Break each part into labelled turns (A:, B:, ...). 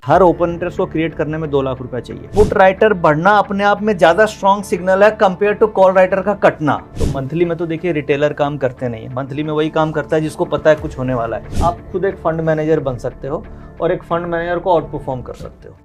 A: हर open interest को create करने में 2 लाख रुपया चाहिए। पुट राइटर बढ़ना अपने आप में ज्यादा स्ट्रॉन्ग सिग्नल है कंपेयर टू कॉल राइटर का कटना। तो मंथली में तो देखिए रिटेलर काम करते नहीं है, मंथली में वही काम करता है जिसको पता है कुछ होने वाला है। आप खुद एक फंड मैनेजर बन सकते हो और एक फंड मैनेजर को आउट परफॉर्म कर सकते हो।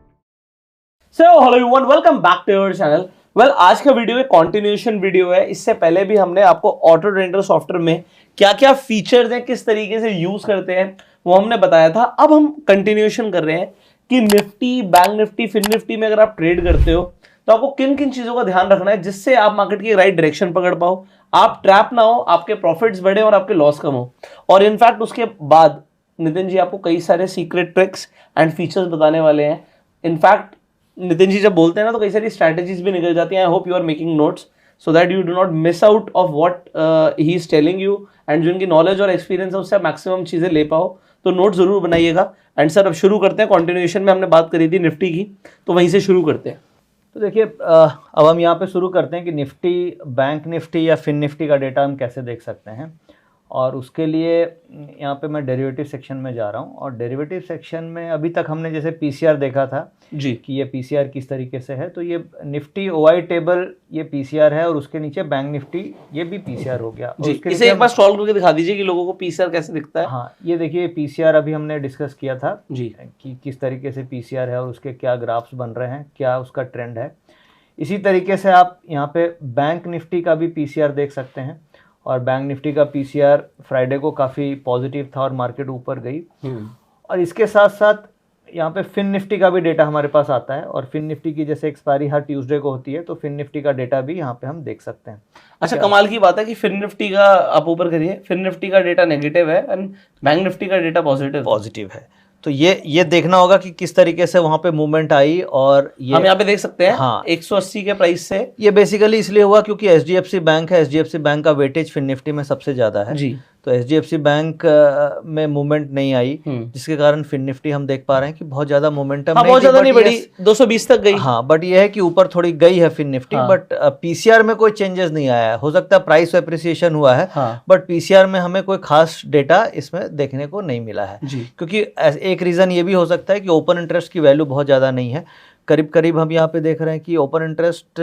B: So hello everyone, welcome back to your channel. आज का वीडियो एक कंटिन्यूएशन वीडियो है। इससे पहले भी हमने आपको ऑटो ट्रेडर सॉफ्टवेयर में क्या क्या फीचर्स हैं, किस तरीके से यूज करते हैं, वो हमने बताया था। अब हम कंटिन्यूएशन कर रहे हैं कि निफ्टी, बैंक निफ्टी, फिन निफ्टी में अगर आप ट्रेड करते हो तो आपको किन किन चीजों का ध्यान रखना है जिससे आप मार्केट की राइट डायरेक्शन पकड़ पाओ, आप ट्रैप ना हो, आपके प्रॉफिट्स बढ़े और आपके लॉस कम हो। और इनफैक्ट उसके बाद नितिन जी आपको कई सारे सीक्रेट ट्रिक्स एंड फीचर्स बताने वाले हैं। इनफैक्ट नितिन जी जब बोलते हैं ना तो कई सारी स्ट्रैटेजीज भी निकल जाती हैं। I hope you are making notes so that you do not miss out of what he is telling you, and जो इनकी नॉलेज और एक्सपीरियंस है उससे मैक्सिमम चीजें ले पाओ। तो नोट जरूर बनाइएगा। एंड सर अब शुरू करते हैं। कंटिन्यूएशन में हमने बात करी थी निफ्टी की, तो वहीं से शुरू करते हैं।
A: तो देखिए अब हम यहाँ पे शुरू करते हैं कि निफ्टी, बैंक निफ्टी या फिन निफ्टी का डेटा हम कैसे देख सकते हैं। और उसके लिए यहाँ पे मैं डेरिवेटिव सेक्शन में जा रहा हूँ। और डेरिवेटिव सेक्शन में अभी तक हमने जैसे पीसीआर देखा था
B: जी
A: कि ये पीसीआर किस तरीके से है। तो ये निफ्टी ओआई टेबल ये पीसीआर है और उसके नीचे बैंक निफ्टी ये भी पीसीआर हो गया।
B: जी, इसे एक बार स्क्रॉल करके दिखा दीजिए कि लोगों को पीसीआर कैसे दिखता है।
A: हाँ, ये देखिए पीसीआर अभी हमने डिस्कस किया था
B: जी
A: कि किस तरीके से पीसीआर है और उसके क्या ग्राफ्स बन रहे हैं, क्या उसका ट्रेंड है। इसी तरीके से आप यहाँ पे बैंक निफ्टी का भी पीसीआर देख सकते हैं। और बैंक निफ्टी का पीसीआर फ्राइडे को काफ़ी पॉजिटिव था और मार्केट ऊपर गई। और इसके साथ साथ यहाँ पे फिन निफ्टी का भी डेटा हमारे पास आता है। और फिन निफ्टी की जैसे एक्सपायरी हर ट्यूसडे को होती है, तो फिन निफ्टी का डेटा भी यहाँ पे हम देख सकते हैं।
B: अच्छा, कमाल की बात है कि फिन निफ्टी का आप ऊपर करिए, फिन निफ्टी का डेटा नेगेटिव है एंड बैंक निफ्टी का डेटा पॉजिटिव है।
A: तो ये देखना होगा कि किस तरीके से वहाँ पे मूवमेंट आई। और ये
B: हम यहाँ पे देख सकते हैं।
A: हाँ,
B: 180 के प्राइस से
A: ये बेसिकली इसलिए हुआ क्योंकि एचडीएफसी बैंक है। एचडीएफसी बैंक का वेटेज फिन निफ्टी में सबसे ज़्यादा है
B: जी।
A: तो एचडीएफसी बैंक में मूवमेंट नहीं आई, जिसके कारण फिन निफ्टी हम देख पा रहे हैं कि बहुत ज़्यादा मोमेंटम
B: बहुत ज़्यादा नहीं बढ़ी, 220 तक गई।
A: हाँ, बट ये है कि ऊपर थोड़ी गई है फिन निफ्टी। बट पीसीआर में कोई चेंजेस नहीं आया है। हो सकता है प्राइस एप्रिसिएशन हुआ है, बट पीसीआर में हमें कोई खास डेटा इसमें देखने को नहीं मिला है। क्योंकि एक रीज़न ये भी हो सकता है कि ओपन इंटरेस्ट की वैल्यू बहुत ज़्यादा नहीं है। करीब करीब हम यहाँ पे देख रहे हैं कि ओपन इंटरेस्ट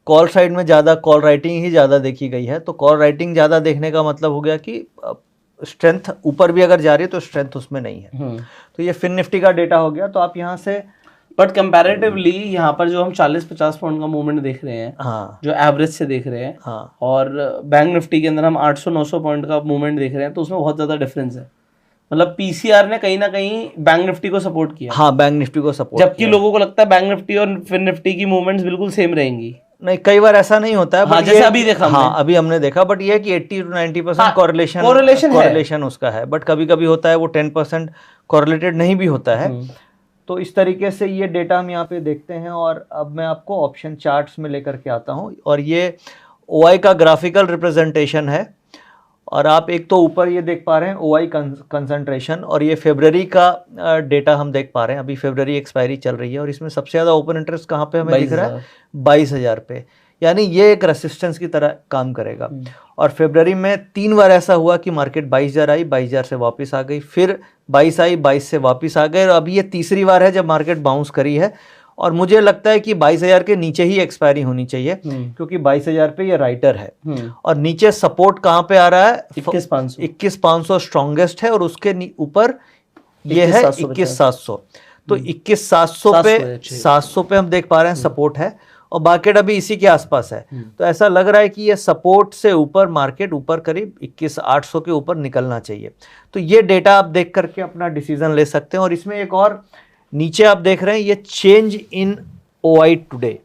A: कॉल साइड में ज़्यादा, कॉल राइटिंग ही ज़्यादा देखी गई है। तो कॉल राइटिंग ज़्यादा देखने का मतलब हो गया कि स्ट्रेंथ ऊपर भी अगर जा रही है तो स्ट्रेंथ उसमें नहीं है। तो ये फिन निफ्टी का डेटा हो गया। तो आप यहाँ से
B: बट कंपैरेटिवली यहाँ पर जो हम 40-50 पॉइंट का मूवमेंट देख रहे हैं, जो एवरेज से देख रहे हैं, और बैंक निफ्टी के अंदर हम 800-900 पॉइंट का मूवमेंट देख रहे हैं, तो उसमें बहुत ज़्यादा डिफरेंस है। मतलब पीसीआर ने कहीं ना कहीं बैंक निफ्टी को सपोर्ट किया।
A: हाँ, बैंक निफ्टी को सपोर्ट,
B: जबकि लोगों को लगता है बैंक निफ्टी और फिन निफ्टी की मूवमेंट्स बिल्कुल सेम रहेंगी।
A: नहीं, कई बार ऐसा नहीं होता है।
B: हाँ, जैसे अभी देखा
A: अभी हमने देखा। बट ये है कि 80 to 90% कोरिलेशन उसका है। बट कभी कभी होता है वो 10% कोरिलेटेड नहीं भी होता है। तो इस तरीके से ये डेटा हम यहाँ पे देखते हैं। और अब मैं आपको ऑप्शन चार्ट्स में लेकर के आता हूँ। और ये ओआई का ग्राफिकल रिप्रेजेंटेशन है। और आप एक तो ऊपर ये देख पा रहे हैं ओआई कंसंट्रेशन, और ये फरवरी का डेटा हम देख पा रहे हैं। अभी फरवरी एक्सपायरी चल रही है और इसमें सबसे ज़्यादा ओपन इंटरेस्ट कहाँ पे हमें दिख रहा है? 22,000 पे। यानी ये एक रेसिस्टेंस की तरह काम करेगा। और फरवरी में 3 बार ऐसा हुआ कि मार्केट 22,000 आई, 22,000 से वापस आ गई, फिर 22 आई, 22 से वापस आ गए। और अभी ये तीसरी बार है जब मार्केट बाउंस करी है। और मुझे लगता है कि 22,000 के नीचे ही एक्सपायरी होनी चाहिए, क्योंकि 22,000 पे ये राइटर है। और नीचे सपोर्ट कहाँ पे आ रहा है? 21,500 स्ट्रॉन्गेस्ट है। और उसके ऊपर ये है 21,700। तो 21,700 पे हम देख पा रहे हैं सपोर्ट है। और मार्केट अभी इसी के आसपास है। तो ऐसा लग रहा है कि ये सपोर्ट से ऊपर मार्केट ऊपर करीब 21,800 के ऊपर निकलना चाहिए। तो ये डेटा आप देख करके अपना डिसीजन ले सकते हैं। और इसमें एक और नीचे आप देख रहे हैं ये चेंज इन ओआई टुडे,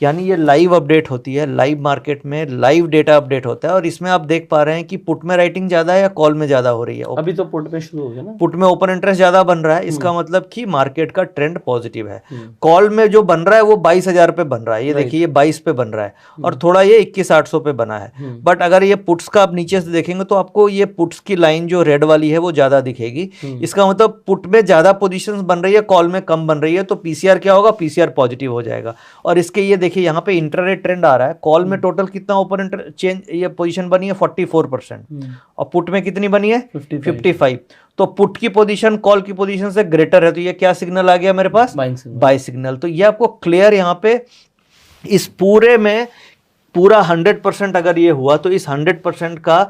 A: यानी ये लाइव अपडेट होती है। लाइव मार्केट में लाइव डेटा अपडेट होता है। और इसमें आप देख पा रहे हैं कि पुट में राइटिंग ज्यादा है या कॉल में ज्यादा हो रही है?
B: अभी तो पुट में शुरू हो गया ना।
A: पुट में ओपन इंटरेस्ट ज्यादा बन रहा है, इसका मतलब कि मार्केट का ट्रेंड पॉजिटिव है। कॉल में जो बन रहा है वो 22,000 पे बन रहा है। ये देखिए ये 22 पे बन रहा है और थोड़ा ये 21,800 पे बना है। बट अगर ये पुट्स का आप नीचे से देखेंगे तो आपको ये पुट्स की लाइन जो रेड वाली है वो ज्यादा दिखेगी। इसका मतलब पुट में ज्यादा पोजिशन बन रही है, कॉल में कम बन रही है। तो पीसीआर क्या होगा? पीसीआर पॉजिटिव हो जाएगा। और इसके इसके ये देखिए यहाँ पे इंट्राडे ट्रेंड आ रहा है, कॉल में टोटल कितना ओपन चेंज ये पोजीशन बनी है 44% और पुट में कितनी बनी है 55। तो पुट की पोजीशन कॉल की पोजीशन से ग्रेटर है, तो ये क्या सिग्नल आ गया मेरे पास, बाय सिग्नल। तो ये आपको क्लियर यहाँ पे इस पूरे में पूरा 100% अगर ये हुआ तो इस 100% का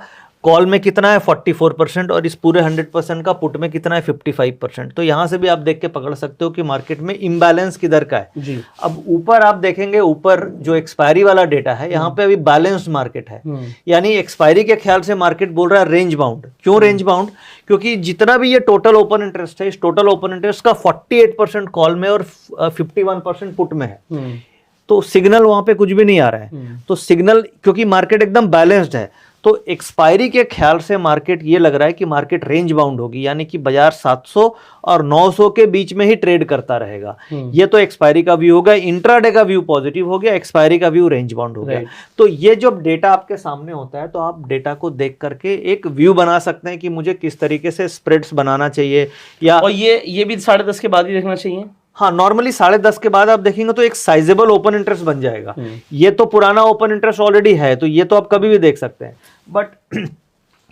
A: कॉल में कितना है 44% और इस पूरे 100% का पुट में कितना है 55%। तो यहां से भी आप देख के पकड़ सकते हो कि मार्केट में इम्बैलेंस किधर का है जी। अब ऊपर आप देखेंगे, ऊपर जो एक्सपायरी वाला डेटा है यहाँ पे अभी बैलेंस्ड मार्केट है, यानी एक्सपायरी के ख्याल से मार्केट बोल रहा है रेंज बाउंड। क्यों रेंज बाउंड? क्योंकि जितना भी ये टोटल ओपन इंटरेस्ट है, इस टोटल ओपन इंटरेस्ट का 48% कॉल में और 51% पुट में है, तो सिग्नल वहां पे कुछ भी नहीं आ रहा है। तो सिग्नल, क्योंकि मार्केट एकदम बैलेंस्ड है, तो एक्सपायरी के ख्याल से मार्केट ये लग रहा है कि मार्केट रेंज बाउंड होगी, यानी कि बाजार 700 और 900 के बीच में ही ट्रेड करता रहेगा। ये तो एक्सपायरी का व्यू हो गया, इंट्राडे का व्यू पॉजिटिव हो गया, एक्सपायरी का व्यू रेंज बाउंड हो गया। तो ये जब डेटा आपके सामने होता है तो आप डेटा को देख करके एक व्यू बना सकते हैं कि मुझे किस तरीके से स्प्रेड्स बनाना चाहिए, या
B: और ये भी 10:30 के बाद ही देखना चाहिए।
A: हाँ, नॉर्मली 10:30 के बाद आप देखेंगे तो एक साइजेबल ओपन इंटरेस्ट बन जाएगा। ये तो पुराना ओपन इंटरेस्ट ऑलरेडी है, तो ये तो आप कभी भी देख सकते हैं, बट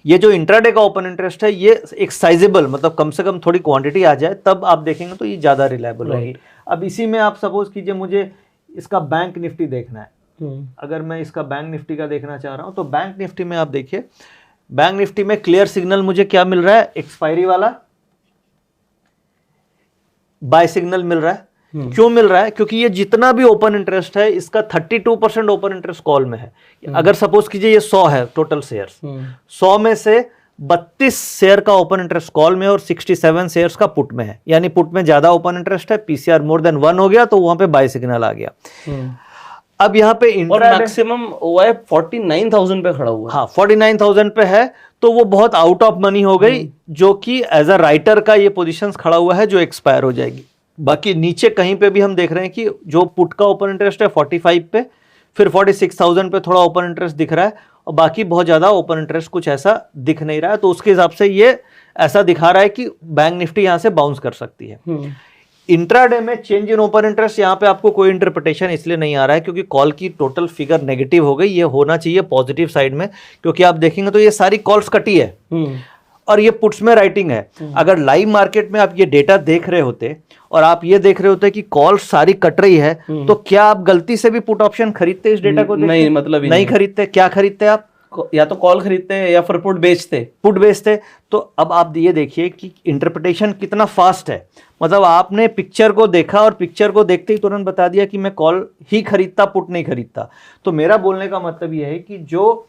A: ये जो इंट्राडे का ओपन इंटरेस्ट है ये एक साइजेबल, मतलब कम से कम थोड़ी क्वांटिटी आ जाए तब आप देखेंगे तो ये ज्यादा रिलायबल होगी। अब इसी में आप सपोज कीजिए मुझे इसका बैंक निफ्टी देखना है, अगर मैं इसका बैंक निफ्टी का देखना चाह रहा हूं तो बैंक निफ्टी में आप देखिए, बैंक निफ्टी में क्लियर सिग्नल मुझे क्या मिल रहा है, एक्सपायरी वाला बाय सिग्नल मिल रहा है। क्यों मिल रहा है? क्योंकि ये जितना भी ओपन इंटरेस्ट है इसका 32% ओपन इंटरेस्ट कॉल में है। अगर सपोज कीजिए ये 100 है टोटल शेयर्स, 100 में से 32 शेयर का ओपन इंटरेस्ट कॉल में और 67 शेयर्स का पुट में है, यानी पुट में ज्यादा ओपन इंटरेस्ट है, पीसीआर मोर देन 1 हो गया तो वहां पे बाय सिग्नल आ गया। अब यहाँ पे
B: मैक्सिमम ओआई 49,000 पे खड़ा हुआ है।
A: हाँ, 49,000 पे है, तो वो बहुत आउट ऑफ मनी हो गई, जो कि एज अ राइटर का ये पोजीशंस खड़ा हुआ है जो एक्सपायर हो जाएगी। बाकी नीचे कहीं पे भी हम देख रहे हैं कि जो पुट का ओपन इंटरेस्ट है 45 पे, फिर 46,000 पे थोड़ा ओपन इंटरेस्ट दिख रहा है, और बाकी बहुत ज्यादा ओपन इंटरेस्ट कुछ ऐसा दिख नहीं रहा है। तो उसके हिसाब से ये ऐसा दिखा रहा है कि बैंक निफ्टी यहां से बाउंस कर सकती है। इंट्राडे में चेंज इन ओपन इंटरेस्ट, यहाँ पे आपको कोई इंटरप्रिटेशन इसलिए नहीं आ रहा है क्योंकि कॉल की टोटल फिगर नेगेटिव हो गई। ये होना चाहिए पॉजिटिव साइड में, क्योंकि आप देखेंगे तो ये सारी कॉल्स कटी है और ये पुट्स में राइटिंग है। अगर लाइव मार्केट में आप ये डेटा देख रहे होते और आप ये देख रहे होते कि कॉल सारी कट रही है, तो क्या आप गलती से भी पुट ऑप्शन खरीदते इस डेटा को?
B: नहीं, मतलब
A: नहीं खरीदते। क्या खरीदते आप?
B: या तो कॉल खरीदते हैं या फिर पुट बेचते।
A: तो अब आप ये देखिए कि इंटरप्रिटेशन कितना फास्ट है। मतलब आपने पिक्चर को देखा और पिक्चर को देखते ही तुरंत बता दिया कि मैं कॉल ही खरीदता, पुट नहीं खरीदता। तो मेरा बोलने का मतलब ये है कि जो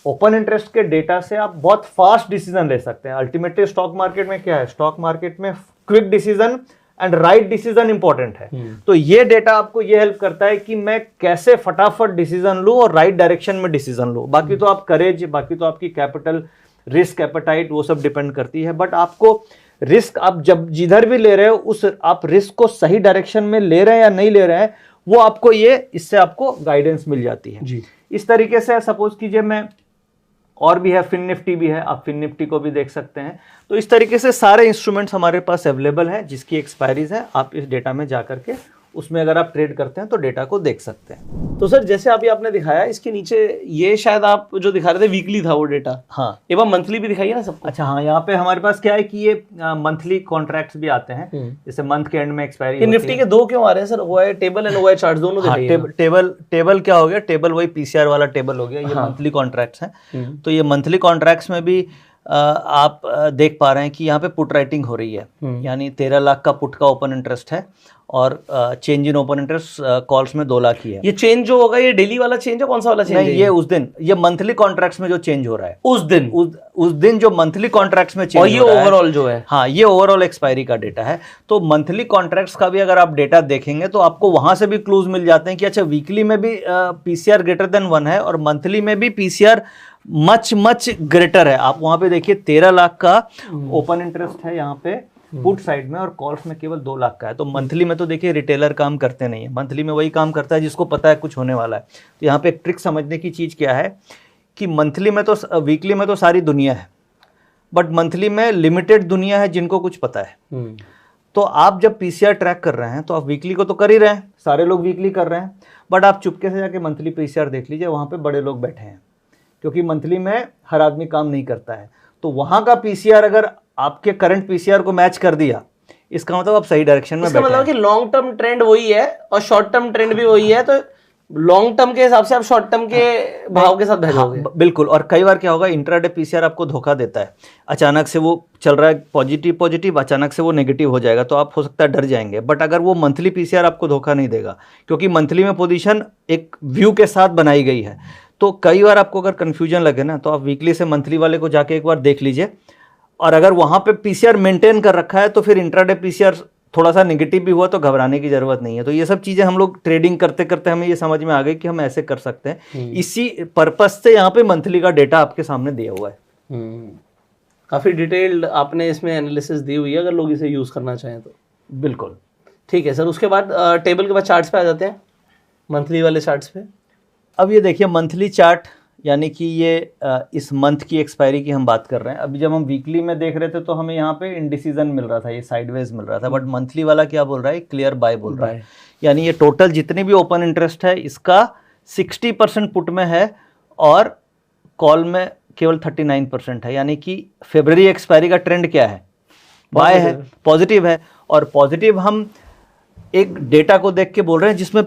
A: ओपन इंटरेस्ट के डेटा से आप बहुत फास्ट डिसीजन ले सकते हैं। अल्टीमेटली स्टॉक मार्केट में क्या है, स्टॉक मार्केट में quick decision and right decision important है। तो ये डेटा आपको ये हेल्प करता है कि मैं कैसे फटाफट डिसीजन लूं और राइट डायरेक्शन में डिसीजन लूं। बाकी तो आप करेज, बाकी तो आपकी कैपिटल, रिस्क एपेटाइट, वो सब डिपेंड करती है। बट आपको रिस्क, आप जब जिधर भी ले रहे हो उस आप रिस्क को सही डायरेक्शन में ले रहे हैं या नहीं ले रहे हैं, वो आपको ये, इससे आपको गाइडेंस मिल जाती है जी। इस तरीके से सपोज कीजिए मैं, और भी है, फिन निफ्टी भी है, आप फिन निफ्टी को भी देख सकते हैं। तो इस तरीके से सारे इंस्ट्रूमेंट्स हमारे पास अवेलेबल हैं जिसकी एक्सपायरीज है। आप इस डेटा में जा करके उसमें अगर आप ट्रेड करते हैं तो डेटा को देख सकते हैं।
B: तो सर जैसे अभी आपने दिखाया, इसके नीचे ये शायद आप जो दिखा रहे थे वीकली था वो डेटा,
A: हाँ,
B: एवं मंथली भी दिखाइए ना सबको।
A: अच्छा हाँ, यहाँ पे हमारे पास क्या है कि ये मंथली कॉन्ट्रैक्ट्स भी आते हैं, जैसे मंथ के एंड में एक्सपायरी।
B: निफ्टी के दो क्यों आ रहे हैं sir? OI table and OI chart दोनों
A: दिखाइए। टेबल क्या हो गया? टेबल वही पीसीआर वाला टेबल हो गया। ये मंथली कॉन्ट्रैक्ट्स हैं। तो ये मंथली कॉन्ट्रैक्ट्स में भी आप देख पा रहे हैं कि यहाँ पे पुट राइटिंग हो रही है, यानी 13 लाख का पुट का ओपन इंटरेस्ट है और change in open interest calls में 2 लाख ही है।
B: ये चेंज जो होगा ये डेली वाला चेंज है, कौन सा वाला चेंज?
A: नहीं, ये उस दिन, ये मंथली कॉन्ट्रैक्ट्स में जो चेंज हो रहा है उस दिन जो मंथली कॉन्ट्रैक्ट्स में चेंज,
B: और ये ओवरऑल जो है,
A: हाँ, ये ओवरऑल एक्सपायरी का डेटा है। तो मंथली कॉन्ट्रैक्ट्स का भी अगर आप डेटा देखेंगे तो आपको वहां से भी क्लूज मिल जाते हैं कि अच्छा, वीकली में भी पीसीआर ग्रेटर देन 1 है और मंथली में भी पीसीआर मच ग्रेटर है। आप वहां पे देखिए 13 लाख का ओपन इंटरेस्ट है यहाँ पे पुट साइड में, और कॉल्स में केवल 2 लाख का है। तो मंथली में तो देखिए रिटेलर काम करते नहीं है, मंथली में वही काम करता है जिसको पता है कुछ होने वाला है। तो यहाँ पे एक ट्रिक समझने की चीज क्या है कि मंथली में तो, वीकली में तो सारी दुनिया है, बट मंथली में लिमिटेड दुनिया है जिनको कुछ पता है। तो आप जब पीसीआर ट्रैक कर रहे हैं तो आप वीकली को तो कर ही रहे हैं, सारे लोग वीकली कर रहे हैं, बट आप चुपके से जाके मंथली पीसीआर देख लीजिए, वहाँ पे बड़े लोग बैठे हैं, क्योंकि मंथली में हर आदमी काम नहीं करता है। तो वहाँ का पीसीआर अगर आपके करंट पीसीआर को मैच कर दिया, इसका मतलब आप सही डायरेक्शन में बैठे हैं।
B: इसका मतलब कि लॉन्ग टर्म ट्रेंड वही है और शॉर्ट टर्म ट्रेंड भी वही है, तो लॉन्ग टर्म के हिसाब से आप शॉर्ट टर्म के भाव के साथ भेजोगे।
A: बिल्कुल। और कई बार क्या होगा, इंट्राडे पीसीआर आपको धोखा देता है, अचानक से वो चल रहा है पॉजिटिव, अचानक से वो नेगेटिव हो जाएगा, तो आप हो सकता है डर जाएंगे। बट अगर वो मंथली पीसीआर आपको धोखा नहीं देगा, क्योंकि मंथली में पोजीशन एक व्यू के साथ बनाई गई है, तो कई बार आपको अगर कन्फ्यूजन लगे ना, तो आप वीकली से मंथली वाले को जाके एक बार देख लीजिए, और अगर वहाँ पे पीसीआर मेंटेन कर रखा है तो फिर इंट्राडे पीसीआर थोड़ा सा नेगेटिव भी हुआ तो घबराने की जरूरत नहीं है। तो ये सब चीज़ें हम लोग ट्रेडिंग करते करते हमें ये समझ में आ गई कि हम ऐसे कर सकते हैं। इसी पर्पस से यहाँ पे मंथली का डेटा आपके सामने दिया हुआ है।
B: काफ़ी डिटेल्ड आपने इसमें एनालिसिस दी हुई है, अगर लोग इसे यूज़ करना चाहें तो।
A: बिल्कुल
B: ठीक है सर। उसके बाद टेबल के बाद चार्ट्स पे आ जाते हैं, मंथली वाले चार्ट्स पे।
A: अब ये देखिए मंथली चार्ट, यानी कि ये इस मंथ की एक्सपायरी की हम बात कर रहे हैं। अभी जब हम वीकली में देख रहे थे तो हमें यहाँ पे इंडिसीजन मिल रहा था, ये साइडवेज मिल रहा था, बट मंथली वाला क्या बोल रहा है, क्लियर बाय बोल रहा है। यानी ये टोटल जितने भी ओपन इंटरेस्ट है इसका 60% पुट में है और कॉल में केवल 39% है। यानी कि फरवरी एक्सपायरी का ट्रेंड क्या है, बाय है, पॉजिटिव है। और पॉजिटिव हम एक डेटा को देख के बोल रहे हैं जिसमें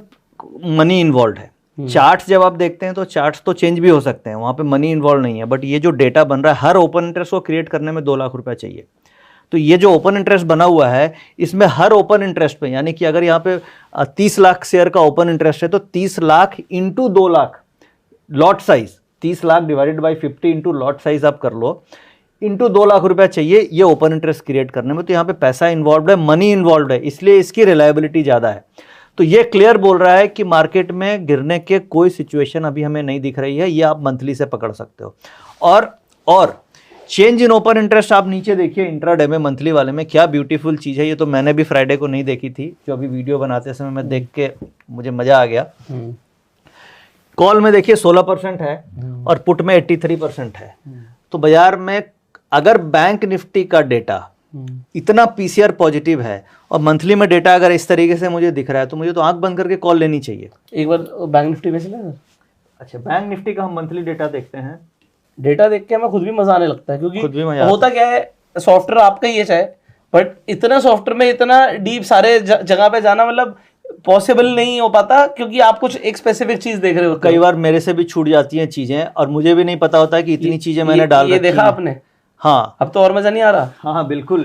A: मनी इन्वॉल्व है। चार्ट्स जब आप देखते हैं तो चार्ट्स तो चेंज भी हो सकते हैं, वहाँ पे मनी इन्वॉल्व नहीं है, बट ये जो डेटा बन रहा है, हर ओपन इंटरेस्ट को क्रिएट करने में 2 लाख रुपया चाहिए। तो ये जो ओपन इंटरेस्ट बना हुआ है, इसमें हर ओपन इंटरेस्ट पे, यानी कि अगर यहाँ पे 30 लाख शेयर का ओपन इंटरेस्ट है तो 30 lakh into 2 lakh lot size, 30 lakh divided by 50 into lot size आप कर लो, इंटू 2 लाख रुपया चाहिए ये ओपन इंटरेस्ट क्रिएट करने में। तो यहाँ पे पैसा इन्वॉल्व है, मनी इन्वॉल्व है, इसलिए इसकी रिलायबिलिटी ज़्यादा है। तो ये क्लियर बोल रहा है कि मार्केट में गिरने के कोई सिचुएशन अभी हमें नहीं दिख रही है, ये आप मंथली से पकड़ सकते हो। और चेंज इन ओपन इंटरेस्ट आप नीचे देखिए इंट्राडे में, मंथली वाले में क्या ब्यूटीफुल चीज़ है। ये तो मैंने भी फ्राइडे को नहीं देखी थी, जो अभी वीडियो बनाते समय मैं देख के मुझे मज़ा आ गया। कॉल में देखिए 16% है और पुट में 83% है। तो बाजार में अगर बैंक निफ्टी का डेटा इतना पीसीआर पॉजिटिव है और मंथली में डेटा अगर इस तरीके से मुझे दिख रहा है, तो मुझे तो आंख बंद करके कॉल लेनी चाहिए।
B: एक बार बैंक निफ्टी में चले।
A: अच्छा, बैंक निफ्टी का हम मंथली डेटा देखते हैं।
B: डेटा देख के हमें खुद भी मजा आने लगता है, क्योंकि
A: खुद भी मजा
B: होता क्या है, सॉफ्टवेयर आपका ही है चाहे, बट इतना सॉफ्टवेयर में इतना डीप सारे जगह पे जाना मतलब पॉसिबल नहीं हो पाता, क्योंकि आप कुछ एक स्पेसिफिक चीज देख रहे हो।
A: कई बार मेरे से भी छूट जाती हैं चीजें और मुझे भी नहीं पता होता है कि इतनी चीजें मैंने डाल
B: ये देखा आपने?
A: हाँ,
B: अब तो और मजा नहीं आ रहा।
A: हाँ बिल्कुल।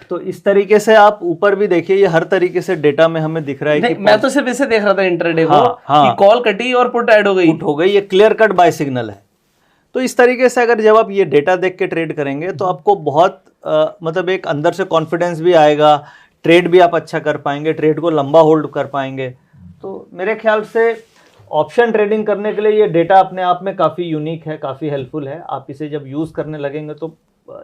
A: तो इस तरीके से आप ऊपर भी देखिए, ये हर तरीके से डेटा में हमें दिख रहा है कि
B: मैं तो सिर्फ इसे देख रहा था इंट्राडे को,
A: हाँ,
B: कि कॉल कटी और पुट ऐड हो गई,
A: ये क्लियर कट बाय सिग्नल है। तो इस तरीके से अगर जब आप ये डेटा देख के ट्रेड करेंगे तो आपको बहुत मतलब एक अंदर से कॉन्फिडेंस भी आएगा, ट्रेड भी आप अच्छा कर पाएंगे, ट्रेड को लंबा होल्ड कर पाएंगे। तो मेरे ख्याल से ऑप्शन ट्रेडिंग करने के लिए ये डेटा अपने आप में काफ़ी यूनिक है, काफ़ी हेल्पफुल है। आप इसे जब यूज़ करने लगेंगे तो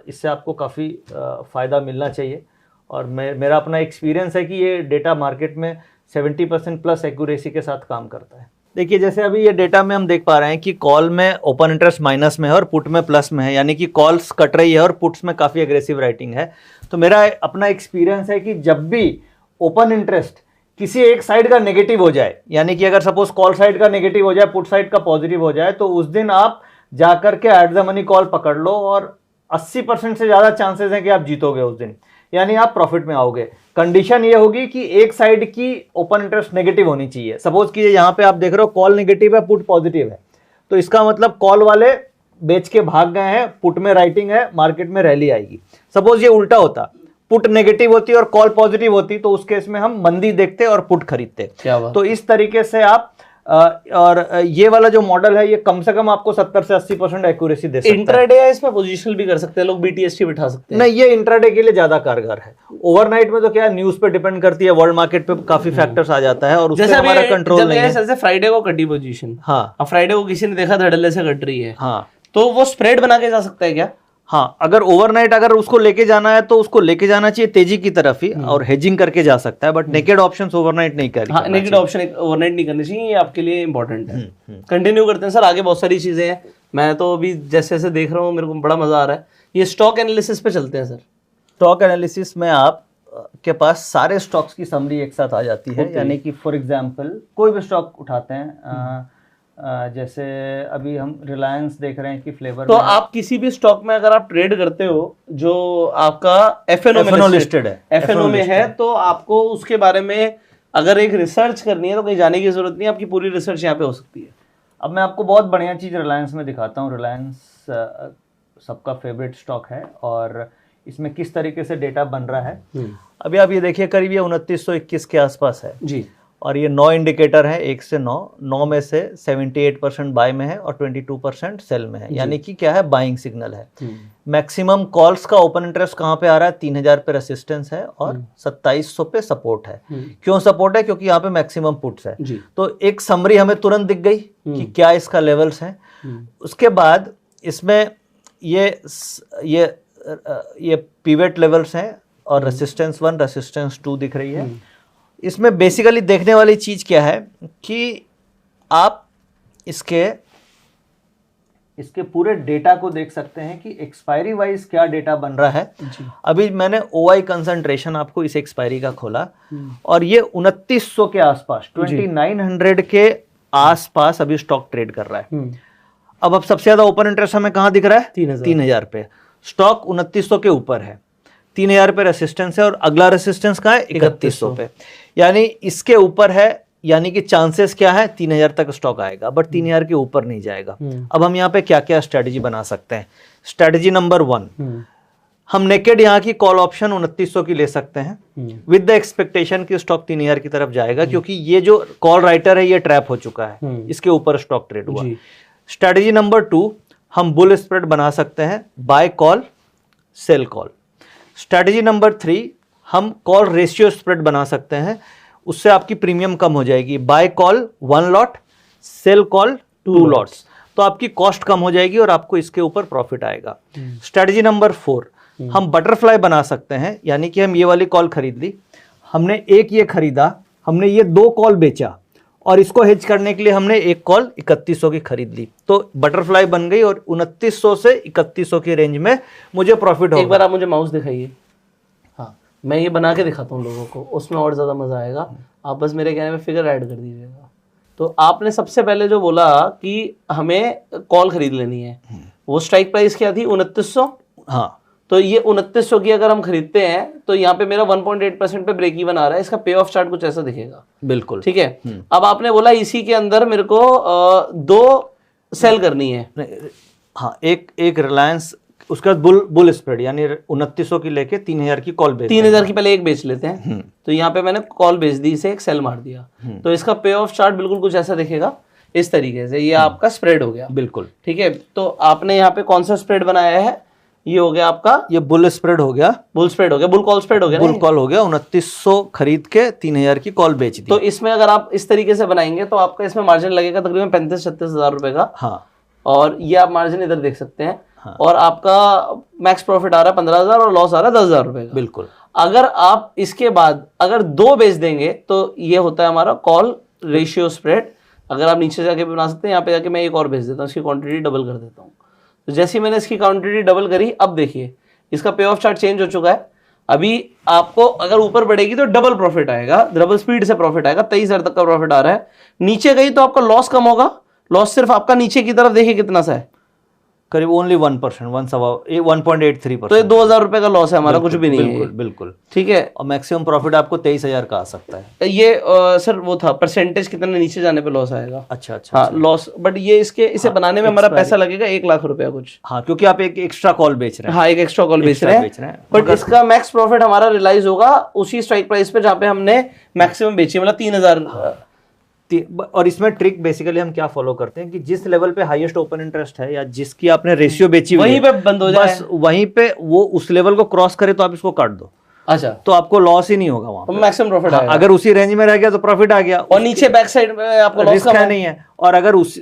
A: इससे आपको काफ़ी फ़ायदा मिलना चाहिए। और मेरा अपना एक्सपीरियंस है कि ये डेटा मार्केट में 70% प्लस एक्यूरेसी के साथ काम करता है। देखिए जैसे अभी ये डेटा में हम देख पा रहे हैं कि कॉल में ओपन इंटरेस्ट माइनस में है और पुट में प्लस में है, यानी कि कॉल्स कट रही है और पुट्स में काफ़ी एग्रेसिव राइटिंग है। तो मेरा अपना एक्सपीरियंस है कि जब भी ओपन इंटरेस्ट किसी एक साइड का नेगेटिव हो जाए, यानी कि अगर सपोज कॉल साइड का नेगेटिव हो जाए, पुट साइड का पॉजिटिव हो जाए, तो उस दिन आप जाकर के एट द मनी कॉल पकड़ लो और 80% से ज़्यादा चांसेस हैं कि आप जीतोगे उस दिन, यानी आप प्रॉफिट में आओगे। कंडीशन ये होगी कि एक साइड की ओपन इंटरेस्ट नेगेटिव होनी चाहिए। सपोज कीजिए यहाँ पे आप देख रहे हो कॉल नेगेटिव है, पुट पॉजिटिव है, तो इसका मतलब कॉल वाले बेच के भाग गए हैं, पुट में राइटिंग है, मार्केट में रैली आएगी। सपोज ये उल्टा होता, पुट नेगेटिव होती और कॉल पॉजिटिव होती, तो उस केस में हम मंदी देखते और पुट खरीदते। तो इस तरीके से आप और ये वाला जो मॉडल है ये कम से कम आपको 70 से 80% एक्यूरेसी दे सकता है।
B: इंट्राडे है, इसमें पोजीशनल भी कर सकते हैं लोग, बीटीएसटी बिठा सकते हैं।
A: नहीं, ये इंट्राडे के लिए ज्यादा कारगर है। ओवरनाइट में तो क्या न्यूज पे डिपेंड करती है, वर्ल्ड मार्केट पे काफी फैक्टर्स आ जाता है और उससे हमारा कंट्रोल नहीं है।
B: जैसे फ्राइडे को कटी पोजीशन,
A: हाँ,
B: अब फ्राइडे को किसी ने देखा धड़ल्ले से कट रही है,
A: हाँ,
B: तो वो स्प्रेड बना के जा सकता है क्या?
A: हाँ, अगर ओवरनाइट अगर उसको लेके जाना है तो उसको लेके जाना चाहिए तेजी की तरफ ही और हेजिंग करके जा सकता है, बट नेकेड ऑप्शंस ओवरनाइट नहीं करें।
B: हाँ, नेकेड ऑप्शन ओवरनाइट नहीं करनी चाहिए, ये आपके लिए इंपॉर्टेंट है। कंटिन्यू करते हैं सर, आगे बहुत सारी चीजें हैं, मैं तो अभी जैसे जैसे देख रहा हूँ मेरे को बड़ा मजा आ रहा है। ये स्टॉक एनालिसिस पे चलते हैं सर।
A: स्टॉक एनालिसिस में आप के पास सारे स्टॉक्स की समरी एक साथ आ जाती है, यानी कि फॉर एग्जांपल कोई भी स्टॉक उठाते हैं, जैसे अभी हम रिलायंस देख रहे हैं कि फ्लेवर
B: तो आप किसी भी स्टॉक में अगर आप ट्रेड करते हो जो आपका एफएनओ
A: लिस्टेड है,
B: एफएनओ में है, तो आपको उसके बारे में अगर एक रिसर्च करनी है तो कहीं जाने की जरूरत नहीं है, आपकी पूरी रिसर्च यहाँ पे हो सकती है।
A: अब मैं आपको बहुत बढ़िया चीज़ रिलायंस में दिखाता हूँ। रिलायंस सबका फेवरेट स्टॉक है और इसमें किस तरीके से डेटा बन रहा है। अभी आप ये देखिए, करीब ये 2921 के आसपास है
B: जी,
A: और ये 9 इंडिकेटर है, 1 से 9 में से 78% बाय में है और 22% सेल में है, यानी कि क्या है, बाइंग सिग्नल है। मैक्सिमम कॉल्स का ओपन इंटरेस्ट कहाँ पे आ रहा है, 3000 पे रेसिस्टेंस है और 2700 पे सपोर्ट है। क्यों सपोर्ट है? क्योंकि यहाँ पे मैक्सिमम पुट्स है। तो एक समरी हमें तुरंत दिख गई कि क्या इसका लेवल्स है। उसके बाद इसमें ये पिवट लेवल्स हैं और रेसिस्टेंस 1, रेसिस्टेंस 2 दिख रही है। इसमें बेसिकली देखने वाली चीज क्या है कि आप इसके पूरे डेटा को देख सकते हैं कि एक्सपायरी वाइज क्या डेटा बन रहा है। अभी मैंने OI कंसंट्रेशन आपको इस एक्सपायरी का खोला और ये 2900 के आसपास, 2900 के आसपास अभी स्टॉक ट्रेड कर रहा है। अब सबसे ज्यादा ओपन इंटरेस्ट हमें कहाँ दिख रहा है? 3000 पे। स्टॉक 2900 के ऊपर है, 3000 पे रेसिस्टेंस है और अगला रेसिस्टेंस कहाँ है? 3100 पे, यानी इसके ऊपर है, यानी कि चांसेस क्या है, 3000 तक स्टॉक आएगा, बट 3000 के ऊपर नहीं जाएगा। अब हम यहाँ पे क्या क्या स्ट्रेटजी बना सकते हैं? स्ट्रेटजी नंबर 1, हम नेकेड यहाँ की कॉल ऑप्शन 2900 की ले सकते हैं विद द एक्सपेक्टेशन कि स्टॉक 3000 की तरफ जाएगा, क्योंकि ये जो कॉल राइटर है ये ट्रैप हो चुका है, इसके ऊपर स्टॉक ट्रेड हुआ। स्ट्रेटजी नंबर 2, हम बुल स्प्रेड बना सकते हैं, buy call sell call. Strategy number 3, हम कॉल रेशियो स्प्रेड बना सकते हैं, उससे आपकी प्रीमियम कम हो जाएगी। Buy call 1 lot, sell call 2 lots, तो आपकी कॉस्ट कम हो जाएगी और आपको इसके ऊपर प्रॉफिट आएगा। स्ट्रेटजी नंबर 4, हम बटरफ्लाई बना सकते हैं, यानी कि हम ये वाली कॉल खरीद ली, हमने एक ये खरीदा, हमने ये 2 कॉल बेचा और इसको हेज करने के लिए हमने एक कॉल 3100 की खरीद ली, तो बटरफ्लाई बन गई और 2900 से 3100 की रेंज में मुझे प्रॉफिट होगा।
B: एक बार आप मुझे माउस दिखाइए। हाँ, मैं ये बना के दिखाता हूँ लोगों को, उसमें और ज़्यादा मज़ा आएगा। आप बस मेरे कहने में फिगर ऐड कर दीजिएगा। तो आपने सबसे पहले जो बोला कि हमें कॉल खरीद लेनी है, वो स्ट्राइक प्राइस क्या थी? 2900।
A: हाँ,
B: तो ये 2900 की अगर हम खरीदते हैं तो यहाँ पे मेरा 1.8% पे ब्रेक इवन आ रहा है। इसका पे ऑफ चार्ट कुछ ऐसा दिखेगा।
A: बिल्कुल
B: ठीक है। अब आपने बोला इसी के अंदर मेरे को 2 सेल करनी है।
A: हाँ, एक रिलायंस, उसका बुल स्प्रेड, यानी 2900 की लेके 3000 की कॉल बेच,
B: 3000 की पहले एक बेच लेते हैं। तो यहाँ पे मैंने कॉल बेच दी, इसे एक सेल मार दिया, तो इसका पे ऑफ चार्ट बिल्कुल कुछ ऐसा दिखेगा इस तरीके से। ये आपका स्प्रेड हो गया।
A: बिल्कुल ठीक
B: है। तो आपने यहाँ पे कौन सा स्प्रेड बनाया है? ये हो गया आपका,
A: ये बुल स्प्रेड हो गया,
B: बुल स्प्रेड हो गया, बुल कॉल स्प्रेड हो गया,
A: बुल कॉल हो गया। 2900 खरीद के 3000 की कॉल बेच दी।
B: तो इसमें अगर आप इस तरीके से बनाएंगे तो आपका इसमें मार्जिन लगेगा तकरीबन 35-36 हजार रुपए का।
A: हाँ,
B: और ये आप मार्जिन इधर देख सकते हैं। हाँ। और आपका मैक्स प्रॉफिट आ रहा है 15,000 और लॉस आ रहा है 10,000 रुपए का।
A: बिल्कुल।
B: अगर आप इसके बाद अगर 2 बेच देंगे तो ये होता है हमारा कॉल रेशियो स्प्रेड। अगर आप नीचे जाके भी बना सकते हैं, यहाँ पे जाके मैं एक और बेच देता हूँ, इसकी क्वांटिटी डबल कर देता हूँ। तो जैसे ही मैंने इसकी क्वांटिटी डबल करी, अब देखिए इसका पे ऑफ चार्ट चेंज हो चुका है। अभी आपको अगर ऊपर बढ़ेगी तो डबल प्रॉफिट आएगा, डबल स्पीड से प्रॉफिट आएगा, 23,000 तक का प्रॉफिट आ रहा है। नीचे गई तो आपका लॉस कम होगा। लॉस सिर्फ आपका नीचे की तरफ देखिए कितना सा है,
A: करीब ओनली 1%, 1.83%।
B: तो ये 2,000 रुपए का लॉस है हमारा, कुछ भी नहीं है।
A: बिल्कुल
B: ठीक है।
A: और मैक्सिमम प्रॉफिट आपको 23,000 का आ सकता है।
B: ये सर वो था परसेंटेज कितना नीचे जाने पे लॉस आएगा।
A: अच्छा।
B: हाँ, लॉस, बट ये इसे बनाने में हमारा पैसा लगेगा 1 लाख रुपया कुछ।
A: हाँ, क्योंकि आप एक एक्स्ट्रा कॉल बेच रहे हैं।
B: हाँ, एक एक्स्ट्रा कॉल बेच रहे हैं। बट इसका मैक्स प्रॉफिट हमारा रियलाइज होगा उसी स्ट्राइक प्राइस पे जहाँ पे हमने मैक्सिमम बेची, मतलब 3,000।
A: और इसमें ट्रिक बेसिकली हम क्या फॉलो करते हैं कि जिस लेवल पे हाईएस्ट ओपन इंटरेस्ट है या जिसकी आपने रेशियो बेची हुई
B: वहीं पे बंद हो जाए,
A: बस वहीं पे वो उस लेवल को क्रॉस करे तो आप इसको काट दो।
B: अच्छा,
A: तो आपको लॉस ही नहीं होगा वहां,
B: तो मैक्सिमम प्रॉफिट आएगा।
A: अगर उसी रेंज में रह गया तो प्रॉफिट आ गया,
B: और नीचे बैक साइड में आपको लॉस
A: रिस्क नहीं है। और अगर उस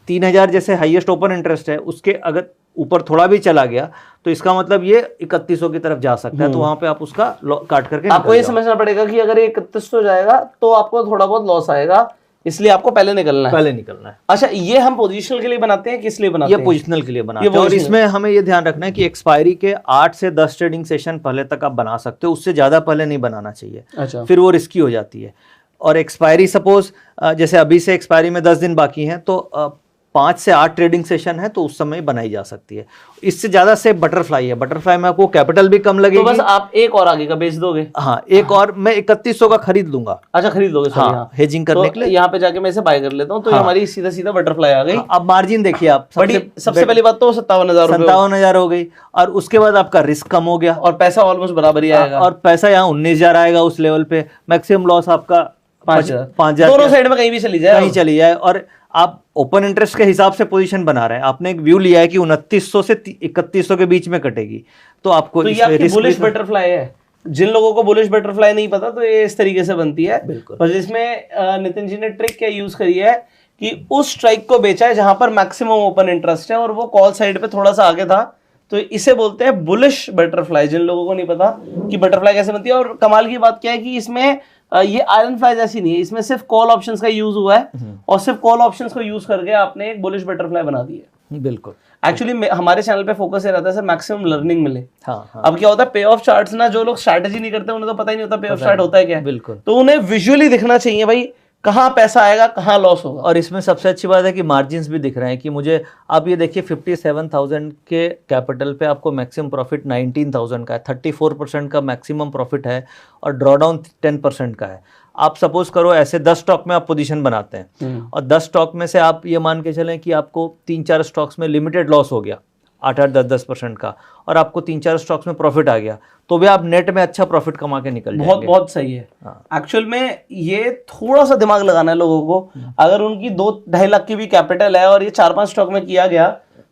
A: 3000 जैसे हाईएस्ट ओपन इंटरेस्ट है, उसके अगर ऊपर थोड़ा भी चला गया तो इसका मतलब ये 3100 की तरफ जा सकता है, तो वहां पे आप उसका काट करके
B: आपको ये समझना पड़ेगा कि अगर ये 3100 जाएगा तो आपको थोड़ा बहुत लॉस आएगा, इसलिए आपको पहले निकलना
A: है।
B: अच्छा, ये हम पोजिशनल के लिए बनाते हैं, किस लिए बनाते हैं?
A: ये पोजिशनल के लिए बनाते हैं। और इसमें हमें ये ध्यान रखना है कि एक्सपायरी के 8 से 10 ट्रेडिंग सेशन पहले तक आप बना सकते हो, उससे ज्यादा पहले नहीं बनाना चाहिए।
B: अच्छा।
A: फिर वो रिस्की हो जाती है। और एक्सपायरी सपोज जैसे अभी से एक्सपायरी में 10 दिन बाकी हैं, तो 5 से 8 ट्रेडिंग सेशन है, तो उस समय बनाई जा सकती है। इससे ज्यादा सेफ बटरफ्लाई है। बटरफ्लाई में आपको कैपिटल भी कम लगेगी।
B: तो बस आप एक और आगे का बेच दोगे?
A: हाँ, एक और मैं 3100 का खरीद लूंगा।
B: अच्छा, खरीद लोगे?
A: हाँ, हेजिंग करने के लिए
B: यहाँ पे जाके मैं इसे बाय कर लेता हूँ, तो हमारी सीधा सीधा बटरफ्लाई आ गई।
A: अब मार्जिन देखिए आप,
B: सबसे पहली बात तो 57,000
A: हो गई, और उसके बाद आपका रिस्क कम हो गया
B: और पैसा ऑलमोस्ट बराबर ही आएगा।
A: और पैसा यहाँ 19,000 आएगा उस लेवल पे। मैक्सिमम लॉस आपका 5,000,
B: दोनों साइड में कहीं भी चली
A: जाए। और आप ओपन इंटरेस्ट के हिसाब से पोजीशन बना रहे हैं, आपने एक व्यू लिया है कि 2900 से 3100 के बीच में कटेगी, तो आपको
B: तो ये आपकी बुलिश बटरफ्लाई है। जिन लोगों को बुलिश बटरफ्लाई नहीं पता, तो ये इस तरीके से बनती है। बस इसमें नितिन जी ने ट्रिक क्या यूज करी है कि उस स्ट्राइक को बेचा है जहां पर मैक्सिमम ओपन इंटरेस्ट है, और वो कॉल साइड पे थोड़ा सा आगे था, तो इसे बोलते हैं बुलिश बटरफ्लाई। जिन लोगों को नहीं पता कि बटरफ्लाई कैसे बनती है। और कमाल की बात क्या है कि इसमें ये आयरन फ्लाई जैसी नहीं है, इसमें सिर्फ कॉल ऑप्शंस का यूज हुआ है, और सिर्फ कॉल ऑप्शंस को यूज करके आपने एक बुलिश बटरफ्लाई बना दी है।
A: बिल्कुल।
B: एक्चुअली हमारे चैनल पे फोकस ये रहता है सर, मैक्सिमम लर्निंग मिले।
A: हाँ।
B: अब क्या होता है, पे ऑफ चार्ट्स ना, जो लोग स्ट्रैटेजी नहीं करते उन्हें तो पता ही नहीं होता पे ऑफ चार्ट होता है क्या।
A: बिल्कुल।
B: तो उन्हें विजुअली दिखना चाहिए भाई कहाँ पैसा आएगा, कहाँ लॉस होगा।
A: और इसमें सबसे अच्छी बात है कि मार्जिन्स भी दिख रहे हैं कि मुझे, आप ये देखिए 57,000 के कैपिटल पे आपको मैक्सिमम प्रॉफिट 19,000 का है, 34% का मैक्सिमम प्रॉफिट है, और ड्रॉडाउन 10% का है। आप सपोज करो ऐसे 10 स्टॉक में आप पोजीशन बनाते हैं, और 10 स्टॉक में से आप ये मान के चलें कि आपको 3-4 स्टॉक्स में लिमिटेड लॉस हो गया 8-8, 10-10% का, और आपको 3-4 स्टॉक्स में प्रॉफिट आ गया, तो भी आप नेट में अच्छा प्रॉफिट कमा के निकल जाएंगे।
B: बहुत सही है। एक्चुअल में ये थोड़ा सा दिमाग लगाना है लोगों को। अगर उनकी 2-2.5 लाख की भी कैपिटल है और ये 4-5 स्टॉक में किया गया,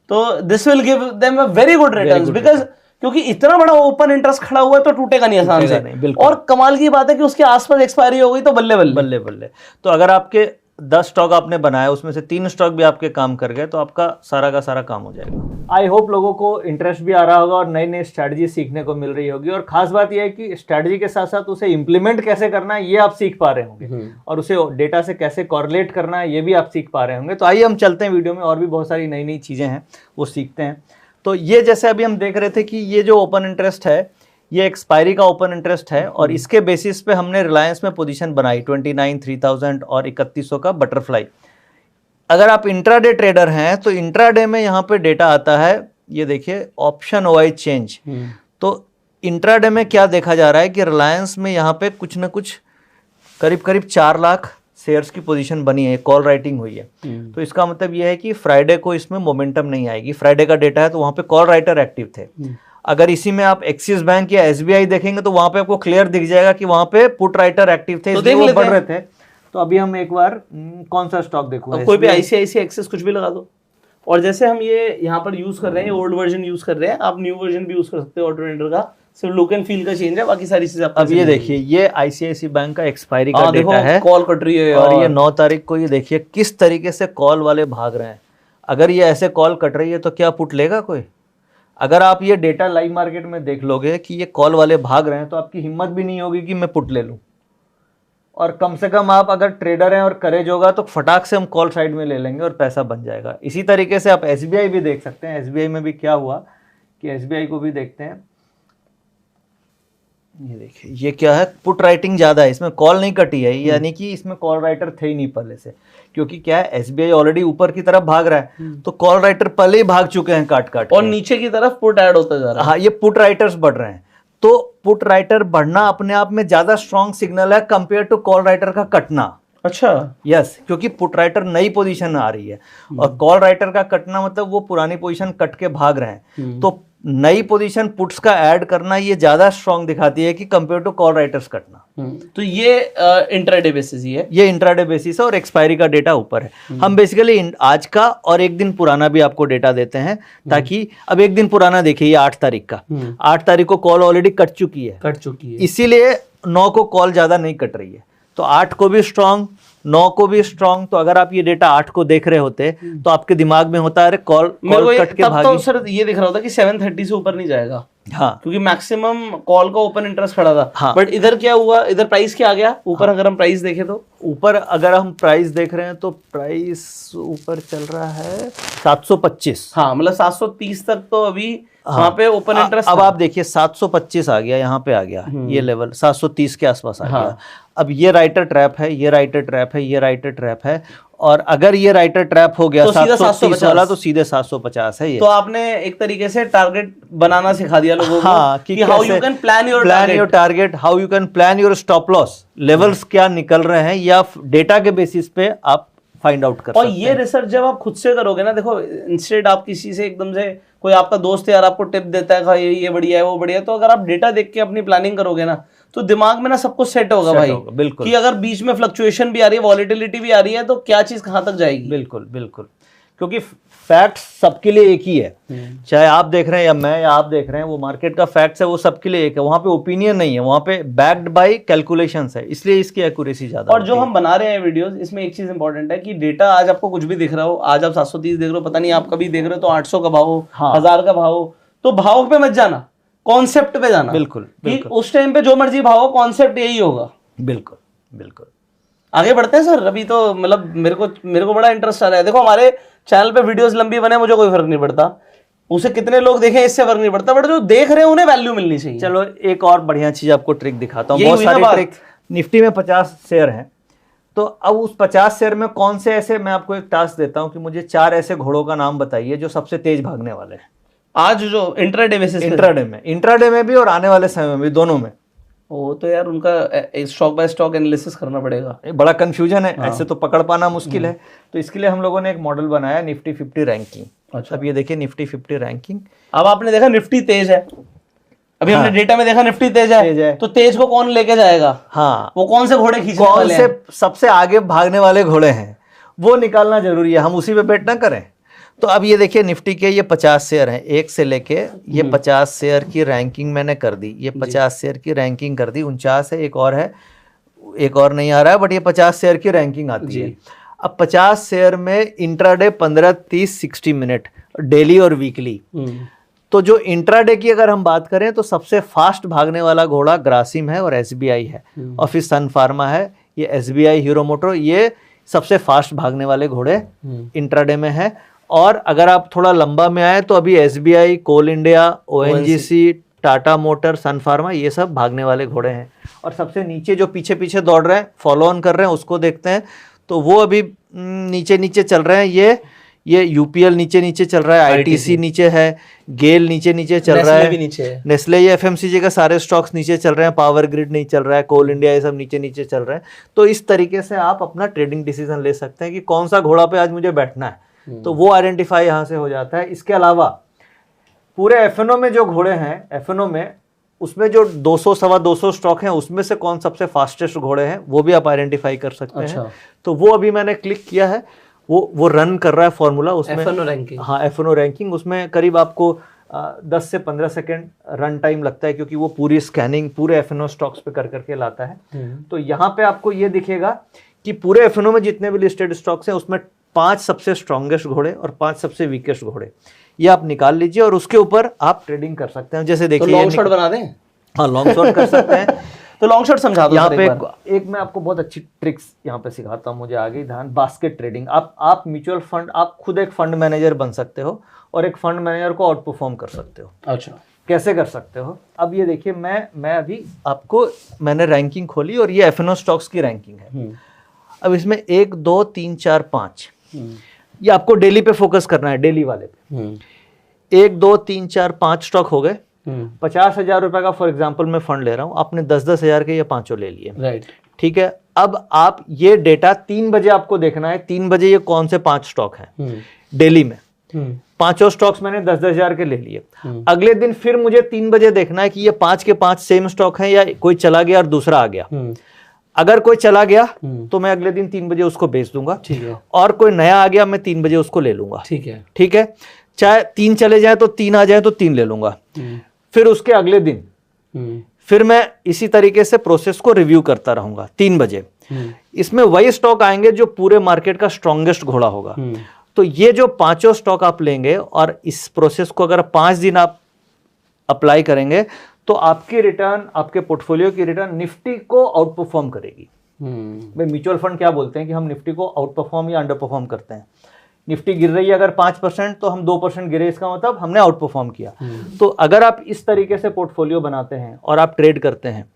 B: तो this will give them a very good returns, because क्योंकि इतना बड़ा ओपन इंटरेस्ट खड़ा हुआ है तो टूटेगा नहीं आसान से। और कमाल की बात है कि उसके आसपास एक्सपायरी हो गई तो बल्ले बल्ले
A: बल्ले। तो अगर आपके 10 स्टॉक आपने बनाया, उसमें से 3 स्टॉक भी आपके काम कर गए, तो आपका सारा का सारा काम हो जाएगा। आई होप लोगों को इंटरेस्ट भी आ रहा होगा और नई नई स्ट्रैटेजी सीखने को मिल रही होगी। और खास बात यह है कि स्ट्रैटेजी के साथ साथ उसे इंप्लीमेंट कैसे करना है ये आप सीख पा रहे होंगे, और उसे डेटा से कैसे कॉरलेट करना है ये भी आप सीख पा रहे होंगे। तो आइए हम चलते हैं वीडियो में, और भी बहुत सारी नई नई चीज़ें हैं वो सीखते हैं। तो ये जैसे अभी हम देख रहे थे कि ये जो ओपन इंटरेस्ट है, ये एक्सपायरी का ओपन इंटरेस्ट है, और इसके बेसिस पे हमने रिलायंस में पोजीशन बनाई 29, 3000 और 3100 का बटरफ्लाई। अगर आप इंट्राडे ट्रेडर हैं तो इंट्राडे में यहाँ पे डेटा आता है, ये देखिए ऑप्शन ओआई चेंज। तो इंट्राडे में क्या देखा जा रहा है कि रिलायंस में यहाँ पे कुछ ना कुछ करीब 4 लाख शेयर्स की पोजीशन बनी है, कॉल राइटिंग हुई है। तो इसका मतलब यह है कि फ्राइडे को इसमें मोमेंटम नहीं आएगी। फ्राइडे का डेटा है तो वहाँ पे कॉल राइटर एक्टिव थे। अगर इसी में आप एक्सिस बैंक या एसबीआई देखेंगे तो वहां पे आपको क्लियर दिख जाएगा कि वहां पे पुट राइटर एक्टिव थे, इसलिए वो बढ़ रहे थे। तो अभी हम एक बार कौन सा स्टॉक देखो,
B: कोई भी आईसीआईसीआई एक्सिस कुछ भी लगा दो। और जैसे हम ये यहाँ पर यूज कर रहे हैं, ओल्ड वर्जन यूज कर रहे हैं, आप न्यू वर्जन भी यूज कर सकते हो ऑटो ट्रेडर का, सिर्फ लुक एंड फील का चेंज है, बाकी सारी चीजें।
A: अब ये देखिए, ये आईसीआईसीआई बैंक का एक्सपायरी का डेटा है,
B: कॉल कट रही है,
A: और ये 9 तारीख को ये देखिए किस तरीके से कॉल वाले भाग रहे हैं। अगर ये ऐसे कॉल कट रही है तो क्या पुट लेगा कोई? अगर आप ये डेटा लाइव मार्केट में देख लोगे कि ये कॉल वाले भाग रहे हैं, तो आपकी हिम्मत भी नहीं होगी कि मैं पुट ले लूं। और कम से कम आप अगर ट्रेडर हैं और करेज होगा तो फटाक से हम कॉल साइड में ले लेंगे और पैसा बन जाएगा। इसी तरीके से आप एसबीआई भी देख सकते हैं। एसबीआई में भी क्या हुआ कि एसबीआई को भी देखते हैं। ये देखिए, ये क्या है, पुट राइटिंग ज़्यादा है, इसमें कॉल नहीं कटी है, यानी कि इसमें कॉल राइटर थे ही नहीं पहले से। क्योंकि क्या है, एसबीआई ऑलरेडी ऊपर की तरफ भाग रहा है, तो कॉल राइटर पहले ही भाग चुके हैं काट
B: और नीचे की तरफ पुट ऐड होता जा रहा है।
A: हाँ, ये पुट राइटर्स बढ़ रहे हैं। तो पुट राइटर बढ़ना अपने आप में ज्यादा स्ट्रॉन्ग सिग्नल है कंपेयर टू कॉल राइटर का कटना।
B: अच्छा,
A: यस, क्योंकि पुट राइटर नई पोजीशन आ रही है और कॉल राइटर का कटना मतलब वो पुरानी पोजीशन कट के भाग रहे हैं। तो नई पोजीशन पुट्स का ऐड करना ये ज्यादा स्ट्रॉन्ग दिखाती है कि कंपेयर टू कॉल राइटर्स कटना।
B: तो ये इंट्राडे बेसिस ही है,
A: ये इंट्राडे बेसिस है, और एक्सपायरी का डेटा ऊपर है। हम बेसिकली आज का और एक दिन पुराना भी आपको डेटा देते हैं, ताकि अब एक दिन पुराना देखिए, ये 8 तारीख का, 8 तारीख को कॉल ऑलरेडी कट चुकी है, इसीलिए 9 को कॉल ज्यादा नहीं कट रही है। तो 8 को भी स्ट्रॉन्ग, 9 को भी स्ट्रॉन्ग। तो अगर आप ये डेटा 8 को देख रहे होते तो आपके दिमाग में होता है अरे कॉल कट के भागी।
B: तो सर ये दिख रहा होता कि 730 से ऊपर नहीं जाएगा।
A: हाँ,
B: क्योंकि मैक्सिमम कॉल का ओपन इंटरेस्ट खड़ा था।
A: हाँ,
B: बट इधर क्या हुआ, इधर प्राइस क्या आ गया ऊपर? अगर हम प्राइस देखें तो
A: ऊपर अगर हम प्राइस देख रहे हैं तो प्राइस ऊपर चल रहा है 725।
B: हाँ, मतलब 730 तक तो अभी वहां पे ओपन इंटरेस्ट।
A: अब आप देखिए 725 आ गया, यहाँ पे आ गया, ये लेवल 730 के आसपास आ गया। अब ये राइटर ट्रैप है, ये राइटर ट्रैप है, ये राइटर ट्रैप है, और अगर ये राइटर ट्रैप हो गया
B: तो सीधा
A: 730 वाला तो सीधे 750 है ये।
B: तो आपने एक तरीके से टारगेट बनाना सिखा दिया लोगों को।
A: हाँ, कि
B: how you can plan your
A: target, how you can plan your stop loss levels, क्या निकल रहे हैं या डेटा के बेसिस पे आप फाइंड आउट कर सकते हैं।
B: और ये रिसर्च जब आप खुद से करोगे ना, देखो इंस्टेड आप किसी से एकदम से, कोई आपका दोस्त यार आपको टिप देता है भाई ये बढ़िया है वो बढ़िया है, तो अगर आप डेटा देख के अपनी प्लानिंग करोगे ना तो दिमाग में ना सब कुछ सेट होगा भाई।
A: बिल्कुल,
B: कि अगर बीच में फ्लक्चुएशन भी आ रही है, वॉलिटिलिटी भी आ रही है, तो क्या चीज कहां तक जाएगी।
A: बिल्कुल बिल्कुल, क्योंकि फैक्ट सबके लिए एक ही है, चाहे आप देख रहे हैं या मैं या आप देख रहे हैं, वो मार्केट का फैक्ट्स है, वो सबके लिए एक है। वहां पे ओपिनियन नहीं है, वहां पे बैक्ड बाय कैलकुलेशंस है, इसलिए इसकी एक्यूरेसी ज्यादा।
B: और जो हम बना रहे हैं वीडियोस, इसमें एक चीज इंपॉर्टेंट है कि डेटा आज आपको कुछ भी दिख रहा हो, आज आप 730 देख रहे हो, पता नहीं आप कभी देख रहे हो तो 800 का भाव हो, 1000 का भाव हो, तो भाव पे मत जाना, कॉन्सेप्ट पे जाना।
A: बिल्कुल,
B: कि उस टाइम पे जो मर्जी भाव हो, कॉन्सेप्ट यही होगा।
A: बिल्कुल बिल्कुल।
B: आगे बढ़ते हैं सर। अभी तो मतलब मेरे को बड़ा इंटरेस्ट आ रहा है। देखो हमारे चैनल पे वीडियोस लंबी बने, मुझे कोई फर्क नहीं पड़ता, उसे कितने लोग देखें इससे फर्क नहीं पड़ता, बट जो देख रहे हैं उन्हें वैल्यू मिलनी चाहिए।
A: चलो एक और बढ़िया चीज आपको ट्रिक दिखाता हूँ। बहुत सारी ट्रिक। निफ्टी में 50 शेयर हैं, तो अब उस 50 शेयर में कौन से ऐसे, मैं आपको एक टास्क देता हूँ कि मुझे 4 ऐसे घोड़ों का नाम बताइए जो सबसे तेज भागने वाले हैं
B: आज जो इंट्राडे बेसिस,
A: इंट्राडे में भी और आने वाले समय में भी, दोनों में।
B: वो तो यार उनका स्टॉक बाय स्टॉक एनालिसिस करना पड़ेगा,
A: बड़ा कंफ्यूजन है। ऐसे तो पकड़ पाना मुश्किल है, तो इसके लिए हम लोगों ने एक मॉडल बनाया, निफ्टी 50 रैंकिंग।
B: अच्छा।
A: अब ये देखिए निफ्टी 50 रैंकिंग।
B: अब आपने देखा निफ्टी तेज है, अभी हमने डेटा में देखा निफ्टी तेज है, तो तेज को कौन लेके जाएगा?
A: हाँ,
B: वो कौन से घोड़े खींचने वाले हैं?
A: कौन से सबसे आगे भागने वाले घोड़े हैं, वो निकालना जरूरी है, हम उसी पे बेट ना करें। तो अब ये देखिए निफ्टी के ये 50 शेयर हैं, एक से लेके ये 50 शेयर की रैंकिंग मैंने कर दी, ये 50 शेयर की रैंकिंग कर दी। 49 है, एक और है, एक और नहीं आ रहा है, बट ये 50 शेयर की रैंकिंग आती है। अब 50 शेयर में इंट्राडे 15, 30, 60 मिनट, डेली और वीकली। तो जो इंट्राडे की अगर हम बात करें तो सबसे फास्ट भागने वाला घोड़ा ग्रासिम है और एसबीआई है, और फिर सन फार्मा है, ये एसबीआई, हीरो मोटर, ये सबसे फास्ट भागने वाले घोड़े इंट्राडे में है। और अगर आप थोड़ा लंबा में आए तो अभी एसबीआई, कोल इंडिया, ओएनजीसी, टाटा मोटर, सन फार्मा, ये सब भागने वाले घोड़े हैं। और सबसे नीचे जो पीछे पीछे दौड़ रहे हैं, फॉलो ऑन कर रहे हैं, उसको देखते हैं, तो वो अभी नीचे नीचे चल रहे हैं। ये यूपीएल नीचे नीचे चल रहा है, आईटीसी नीचे है, गेल नीचे नीचे चल रहा है, नेस्ले, ये एफएमसीजी का सारे स्टॉक्स नीचे चल रहे हैं, पावर ग्रिड नहीं चल रहा है, कोल इंडिया, ये सब नीचे नीचे चल रहे हैं। तो इस तरीके से आप अपना ट्रेडिंग डिसीजन ले सकते हैं कि कौन सा घोड़ा पे आज मुझे बैठना है, तो वो आइडेंटिफाई यहाँ से हो जाता है। इसके अलावा पूरे एफएनओ में जो घोड़े हैं, एफएनओ में उसमें जो 200 सवा 200 स्टॉक हैं, उसमें से कौन सबसे फास्टेस्ट घोड़े हैं वो भी आप आइडेंटिफाई कर सकते हैं। तो वो अभी मैंने क्लिक किया है, वो रन कर रहा है फॉर्मूला उसमें,
B: एफएनओ रैंकिंग।
A: हाँ, एफएनओ रैंकिंग, उसमें करीब आपको 10 से 15 सेकेंड रन टाइम लगता है, क्योंकि वो पूरी स्कैनिंग पूरे एफएनओ स्टॉक्स पे कर करके लाता है। तो यहाँ पे आपको ये दिखेगा कि पूरे एफएनओ में जितने भी लिस्टेड स्टॉक्स हैं उसमें 5 सबसे स्ट्रॉन्गेस्ट घोड़े और 5 सबसे वीकेस्ट घोड़े, ये आप निकाल लीजिए और उसके ऊपर आप ट्रेडिंग कर सकते हैं। जैसे देखिए,
B: लॉन्ग शॉट बना दें।
A: हाँ, लॉन्ग शॉट कर सकते हैं।
B: तो लॉन्ग शॉट समझा दो
A: यहाँ पे एक मैं आपको बहुत अच्छी ट्रिक्स यहाँ पे सिखाता हूँ, मुझे आ गई ध्यान। बास्केट ट्रेडिंग, आप म्यूचुअल फंड, आप खुद एक फंड मैनेजर बन सकते हो और एक फंड मैनेजर को आउट परफॉर्म कर सकते हो।
B: अच्छा,
A: कैसे कर सकते हो? अब ये देखिए, मैं अभी आपको, मैंने रैंकिंग खोली और ये एफएनओ स्टॉक्स की रैंकिंग है। अब इसमें 1, 2, 3, 4, 5, ये आपको डेली पे फोकस करना है, डेली वाले पे। 1, 2, 3, 4, 5 स्टॉक हो गए। 50,000 रुपए का फॉर एग्जांपल मैं फंड ले रहा हूँ, आपने 10-10 हजार के ये 5 ले लिए,
B: राइट,
A: ठीक है। अब आप ये डेटा 3 बजे आपको देखना है, 3 बजे ये कौन से 5 स्टॉक हैं डेली में। 5 स्टॉक्स मैंने 10-10 हजार के ले लिए। अगले दिन फिर मुझे 3 बजे देखना है कि ये 5 के 5 सेम स्टॉक हैं या कोई चला गया और दूसरा आ गया। अगर कोई चला गया तो मैं अगले दिन 3 बजे उसको बेच दूंगा, ठीक है। और कोई नया आ गया, मैं 3 बजे उसको ले लूंगा, ठीक है, ठीक है। चाहे 3 चले जाए तो 3 आ जाए तो 3 ले लूंगा। फिर उसके अगले दिन फिर मैं इसी तरीके से प्रोसेस को रिव्यू करता रहूंगा 3 बजे। इसमें वही स्टॉक आएंगे जो पूरे मार्केट का स्ट्रॉन्गेस्ट घोड़ा होगा। तो ये जो 5 स्टॉक आप लेंगे और इस प्रोसेस को अगर 5 दिन आप अप्लाई करेंगे तो आपकी रिटर्न, आपके पोर्टफोलियो की रिटर्न निफ्टी को आउट परफॉर्म करेगी। भाई म्यूचुअल फंड क्या बोलते हैं कि हम निफ्टी को आउट परफॉर्म या अंडर परफॉर्म करते हैं। निफ्टी गिर रही है अगर 5% तो हम 2% गिरे, इसका मतलब हमने आउट परफॉर्म किया। तो अगर आप इस तरीके से पोर्टफोलियो बनाते हैं और आप ट्रेड करते हैं,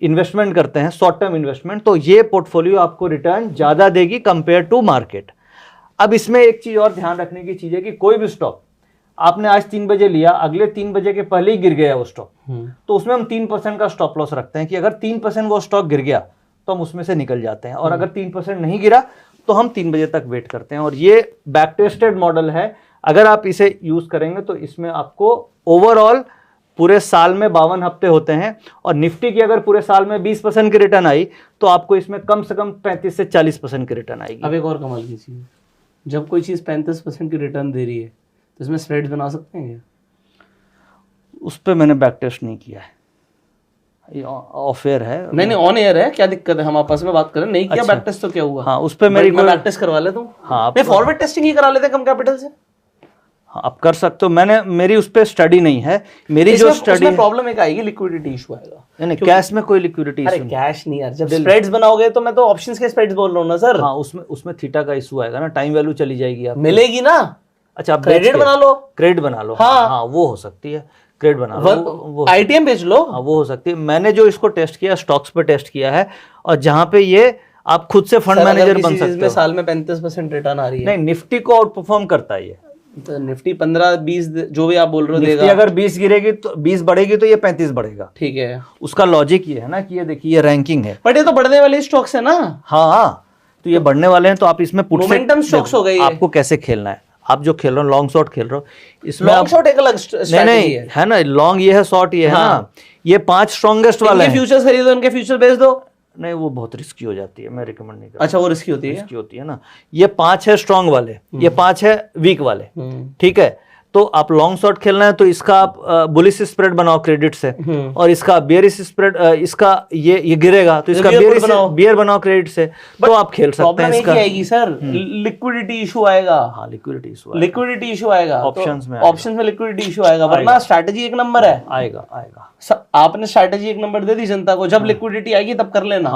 A: इन्वेस्टमेंट करते हैं, शॉर्ट टर्म इन्वेस्टमेंट, तो ये पोर्टफोलियो आपको रिटर्न ज़्यादा देगी कंपेयर टू मार्केट। अब इसमें एक चीज़ और ध्यान रखने की चीज़ है कि कोई भी स्टॉक आपने आज 3 बजे लिया, अगले 3 बजे के पहले ही गिर गया वो स्टॉक, तो उसमें हम 3% का स्टॉप लॉस रखते हैं कि अगर 3% वो स्टॉक गिर गया तो हम उसमें से निकल जाते हैं, और अगर 3% नहीं गिरा तो हम 3 बजे तक वेट करते हैं। और ये बैक टेस्टेड मॉडल है, अगर आप इसे यूज़ करेंगे तो इसमें आपको ओवरऑल पूरे साल में 52 हफ्ते होते हैं, और निफ्टी की अगर पूरे साल में 20% की रिटर्न आई तो आपको इसमें कम से कम 35 से 40% की रिटर्न आएगी।
B: अब एक और कमाल की चीज़, जब कोई चीज़ 35% की रिटर्न दे रही है तो इसमें स्प्रेड बना सकते हैं क्या?
A: उस पर मैंने बैक टेस्ट नहीं किया है, ऑफ एयर है।
B: नहीं ऑन एयर है, क्या दिक्कत है? हम आपस में बात करें, नहीं किया बैक टेस्ट तो क्या हुआ?
A: हाँ, उस पर मेरी
B: बैक टेस्ट करवा ले तुम।
A: हाँ,
B: मैं फॉरवर्ड टेस्टिंग ही करा लेते कम कैपिटल से।
A: हाँ, आप कर सकते हो, मेरी उस पर स्टडी नहीं है। मेरी जो स्टडी
B: प्रॉब्लम एक आएगी, लिक्विडिटी इशू आएगा।
A: नहीं, कैश में कोई लिक्विडिटी इशू नहीं।
B: कैश नहीं यार, जब स्प्रेड्स बनाओगे तो मैं तो ऑप्शंस के स्प्रेड्स बोल रहा हूँ ना सर।
A: हाँ, उसमें थीटा का इशू आएगा ना, टाइम वैल्यू चली जाएगी, आप
B: मिलेगी ना।
A: अच्छा, आप
B: क्रेडिट बना लो,
A: क्रेडिट बना लो। हाँ, वो हो सकती है, क्रेडिट बना लो, वो
B: आईटीएम बेच लो।
A: हाँ, वो हो सकती है। मैंने जो इसको टेस्ट किया, स्टॉक्स पे टेस्ट किया है, और जहाँ पे ये आप खुद से फंड मैनेजर बन सकते हो।
B: साल में 35% रिटर्न आ रही है।
A: नहीं, निफ्टी को आउट परफॉर्म करता है ये।
B: तो निफ्टी 15-20 जो भी आप बोल रहे हो
A: देगा। अगर 20 गिरेगी तो 20 बढ़ेगी तो ये 35 बढ़ेगा।
B: ठीक है,
A: उसका लॉजिक ये है ना कि ये देखिए ये रैंकिंग है,
B: बट ये तो बढ़ने वाले स्टॉक्स है ना।
A: हाँ, तो ये बढ़ने वाले हैं, तो आप इसमें
B: मोमेंटम स्टॉक्स हो गए।
A: आपको कैसे खेलना है, आप जो खेल रहे हो लॉन्ग शॉर्ट खेल रहे हो, इसमें
B: लॉन्ग शॉर्ट एक अलग स्ट्रैटेजी
A: है ना, लॉन्ग ये है, शॉर्ट ये है ना। ये 5 स्ट्रॉन्गेस्ट वाले हैं।
B: फ्यूचर्स खरीदो, इनके फ्यूचर बेच दो।
A: नहीं, वो बहुत रिस्की हो जाती है, मैं रिकमेंड नहीं करता।
B: अच्छा, वो रिस्की होती है?
A: रिस्की होती है ना। ये 5 है स्ट्रॉन्ग वाले, ये 5 है वीक वाले, ठीक है। तो आप लॉन्ग शॉर्ट खेलना है तो इसका आप बुलिश स्प्रेड बनाओ क्रेडिट से, और इसका बियरिश स्प्रेड, इसका ये गिरेगा तो इसका बियर बनाओ क्रेडिट से, तो आप खेल सकते हैं। इसका
B: आएगी सर, लिक्विडिटी इशू आएगा।
A: हाँ,
B: लिक्विडिटी इशू आएगा
A: ऑप्शंस
B: में लिक्विडिटी इशू आएगा, वरना स्ट्रैटेजी एक नंबर है।
A: आएगा।
B: आपने स्ट्रैटेजी एक नंबर दे दी जनता को, जब लिक्विडिटी आएगी तब कर लेना।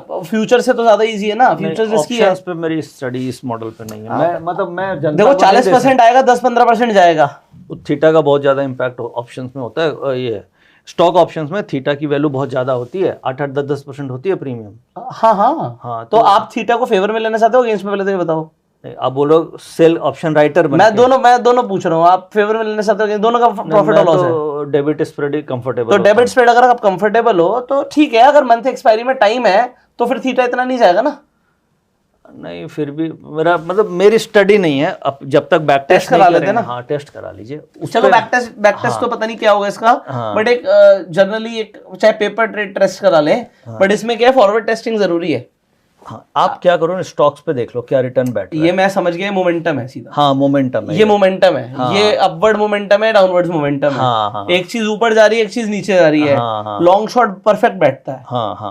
B: फ्यूचर से तो ज्यादा इजी है ना, फ्यूचर रिस्की है।
A: पे मेरी स्टडी इस मॉडल पे नहीं है। मैं
B: देखो 40% आएगा, 10-15% जाएगा।
A: थीटा का बहुत ज्यादा इम्पैक्ट ऑप्शंस में होता है। ये स्टॉक ऑप्शंस में थीटा की वैल्यू बहुत ज्यादा होती है, 8-10% होती है प्रीमियम।
B: हाँ, तो आप थीटा को फेवर में लेना चाहते हो अगेंस्ट में, पहले तो ये बताओ।
A: आप बोलो सेल ऑप्शन राइटर
B: मैं दोनों पूछ रहा हूँ, आप फेवर में लेना चाहते हो, दोनों का प्रॉफिट और लॉस है।
A: डेबिट स्प्रेड कंफर्टेबल,
B: तो डेबिट स्प्रेड अगर आप कंफर्टेबल हो तो ठीक है। अगर मंथ एक्सपायरी में टाइम है तो फिर थीटा इतना नहीं जाएगा ना।
A: नहीं, फिर भी मेरी स्टडी नहीं है, अब जब तक बैक टेस्ट
B: करा लेते हैं ना।
A: हाँ, टेस्ट करा लीजिए।
B: चलो बैक टेस्ट तो पता नहीं क्या होगा इसका, बट एक जनरली एक चाहे पेपर ट्रेड टेस्ट करा ले, बट इसमें क्या है, फॉरवर्ड टेस्टिंग जरूरी है।
A: हाँ, आप क्या करो ना, स्टॉक्स पे देख लो क्या रिटर्न बैठ रहा है।
B: ये मैं समझ गया, मोमेंटम है सीधा।
A: हाँ, मोमेंटम है,
B: ये मोमेंटम है। हाँ, ये अपवर्ड मोमेंटम है, डाउनवर्ड मोमेंटम है।
A: हाँ,
B: एक चीज ऊपर जा रही है, एक चीज नीचे जा रही है। लॉन्ग शॉट परफेक्ट बैठता है।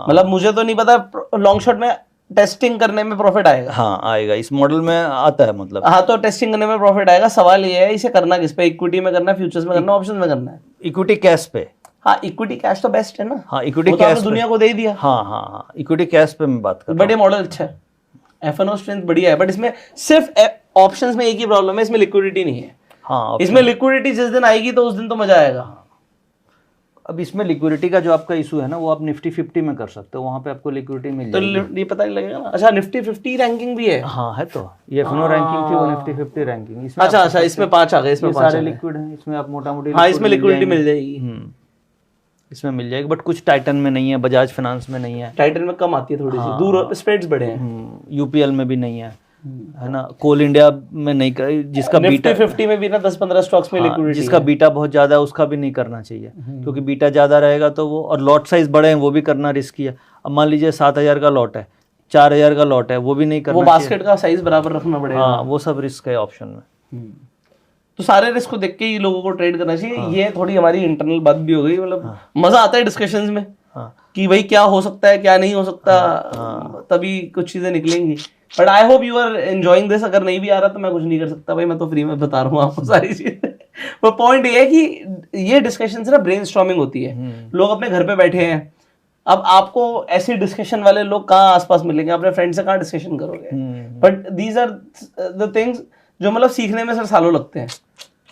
B: मतलब मुझे तो नहीं पता, लॉन्ग शॉट में टेस्टिंग करने में प्रॉफिट आएगा।
A: हाँ, आएगा, इस मॉडल में आता है मतलब।
B: हाँ, तो टेस्टिंग करने में प्रॉफिट आएगा। सवाल ये है, इसे करना किस पे, इक्विटी में करना है, फ्यूचर्स में करना है, ऑप्शन में करना है?
A: इक्विटी कैश पे।
B: हाँ, इक्विटी कैश तो बेस्ट है ना।
A: हाँ, इक्विटी कैश
B: दुनिया को दे ही दिया।
A: हाँ, इक्विटी कैश पे मैं बात कर रहा हूं।
B: बढ़िया मॉडल, अच्छा है, F&O स्ट्रेंथ बढ़िया है, बट इसमें सिर्फ ऑप्शंस में एक ही प्रॉब्लम है, इसमें लिक्विडिटी नहीं है।
A: हाँ,
B: इसमें लिक्विडिटी जिस दिन आएगी तो उस दिन तो मजा आएगा।
A: अब इसमें लिक्विडिटी का जो आपका इशू है ना, वो आप निफ्टी 50 में कर सकते हो, वहां पे आपको लिक्विडिटी मिल जाएगी।
B: तो ये पता नहीं लगेगा ना। अच्छा, निफ्टी 50 रैंकिंग भी है?
A: हाँ, है तो ये F&O रैंकिंग थी, वो निफ्टी 50 रैंकिंग।
B: अच्छा, इसमें 5 आ गए, इसमें
A: सारे लिक्विड हैं, इसमें आप मोटा मोटी।
B: हाँ, इसमें लिक्विडिटी मिल जाएगी।
A: इसमें मिल जाएगी, बट कुछ टाइटन में नहीं है, बजाज फाइनेंस में नहीं है।
B: टाइटन में कम आती है थोड़ी सी, दूर स्प्रेड्स बड़े हैं।
A: यूपीएल में भी नहीं है ना, कोल इंडिया में नहीं कर, जिसका बीटा
B: 50 में भी ना 10-15 स्टॉक्स में लिक्विडिटी,
A: जिसका बीटा बहुत ज्यादा है उसका भी नहीं करना चाहिए, क्योंकि बीटा ज्यादा रहेगा तो वो, और लॉट साइज बड़े हैं, वो भी करना रिस्की है। अब मान लीजिए 7,000 का लॉट है, 4,000 का लॉट है, वो भी नहीं करना,
B: वो बास्केट का साइज बराबर रखना पड़ेगा।
A: हाँ, वो सब रिस्क है ऑप्शन में।
B: तो सारे रिस्क को देख के ही लोगों को ट्रेड करना चाहिए। ये थोड़ी हमारी इंटरनल बात भी हो गई, मतलब मजा आता है डिस्कशंस में कि भाई क्या हो सकता है, क्या नहीं हो सकता, तभी कुछ चीजें निकलेंगी। But I hope you are enjoying this. अगर नहीं भी आ रहा तो मैं कुछ नहीं कर सकता भाई, मैं तो फ्री में बता रहा हूँ आपको सारी चीजें। वो पॉइंट ये है कि ये डिस्कशन से ना ब्रेनस्टॉर्मिंग होती है, लोग अपने घर पे बैठे हैं, अब आपको ऐसी डिस्कशन वाले लोग कहाँ आसपास मिलेंगे, अपने फ्रेंड से कहाँ डिस्कशन करोगे। But these are the things जो मतलब सीखने में सर सालों लगते हैं।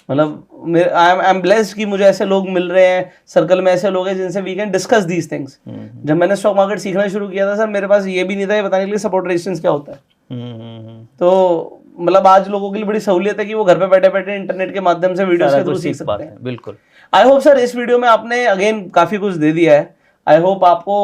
B: मतलब आई एम ब्लेस्ड कि मुझे ऐसे लोग मिल रहे हैं, सर्कल में ऐसे लोग हैं जिनसे we can discuss these things. जब मैंने स्टॉक मार्केट सीखना शुरू किया था सर, मेरे पास ये भी नहीं था ये बताने के लिए सपोर्ट रेजिस्टेंस क्या होता है। तो मतलब आज लोगों के लिए बड़ी सहूलियत है कि वो घर पे बैठे बैठे इंटरनेट के माध्यम से वीडियोस के थ्रू सीख सकते हैं।
A: बिल्कुल।
B: आई होप सर इस वीडियो में आपने अगेन काफी कुछ दे दिया है। आई होप आपको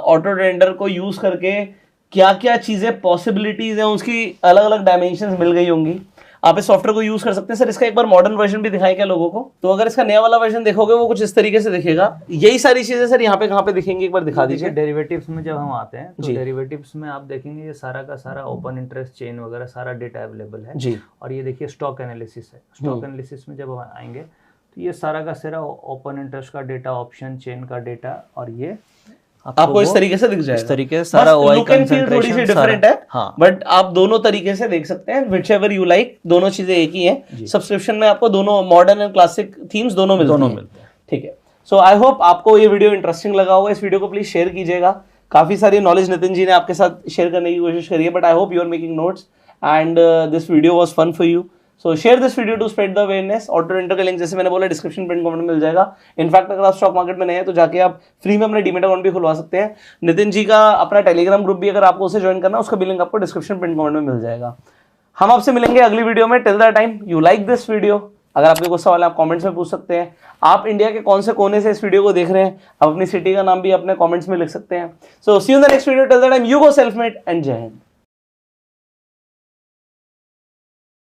B: ऑटो ट्रेडर को यूज करके क्या क्या चीजें पॉसिबिलिटीज हैं उसकी अलग अलग डायमेंशंस मिल गई होंगी। आप इस सॉफ्टवेयर को यूज कर सकते हैं। सर इसका एक बार मॉडर्न वर्जन भी दिखाएं क्या लोगों को? तो अगर इसका नया वाला वर्जन देखोगे वो कुछ इस तरीके से दिखेगा। यही सारी चीजें सर यहाँ पे कहाँ पे दिखेंगी एक बार दिखा दीजिए।
A: डेरिवेटिव्स में जब हम आते हैं तो डेरिवेटिव्स में आप देखेंगे ये सारा का सारा ओपन इंटरेस्ट चेन वगैरह सारा डेटा अवेलेबल है जी। और ये देखिए स्टॉक एनालिसिस है। स्टॉक एनालिसिस में जब हम आएंगे तो ये सारा का सारा ओपन इंटरेस्ट का डेटा, ऑप्शन चेन का डेटा, और ये
B: आपको इस तरीके से दिख जाएगा।
A: इस तरीके से सारा ओआई कंसंट्रेशन
B: थोड़ी सी डिफरेंट है, हाँ। बट आप दोनों तरीके से देख सकते हैं, व्हिचएवर यू लाइक। दोनों चीजें एक ही हैं। सब्सक्रिप्शन में आपको दोनों मॉडर्न एंड क्लासिक थीम्स दोनों मिलते हैं। ठीक है। सो आई होप आपको ये वीडियो इंटरेस्टिंग लगा होगा। इस वीडियो को प्लीज शेयर कीजिएगा। काफी सारी नॉलेज नितिन जी ने आपके साथ शेयर करने की कोशिश करी है, but I hope you are making notes and this video was fun for you. So share this video to spread the awareness. Auto trader का लिंक जैसे मैंने बोला डिस्क्रिप्शन पिन कमेंट में मिल जाएगा। इनफैक्ट अगर आप स्टॉक मार्केट में नए हैं तो जाके आप फ्री में अपने डीमेट अकाउंट भी खुलवा सकते हैं। नितिन जी का अपना टेलीग्राम ग्रुप भी अगर आपको उसे ज्वाइन करना है उसका भी लिंक आपको डिस्क्रिप्शन पिन कमेंट में मिल जाएगा। हम आपसे मिलेंगे अगली वीडियो में। Till the time you like this video. अगर आपके कोई सवाल है आप कमेंट्स में पूछ सकते हैं। आप इंडिया के कौन से कोने से इस वीडियो को देख रहे हैं, आप अपनी सिटी का नाम भी अपने कमेंट्स में लिख सकते हैं। So see you in the next video. Till the time you go self made and जय हिंद।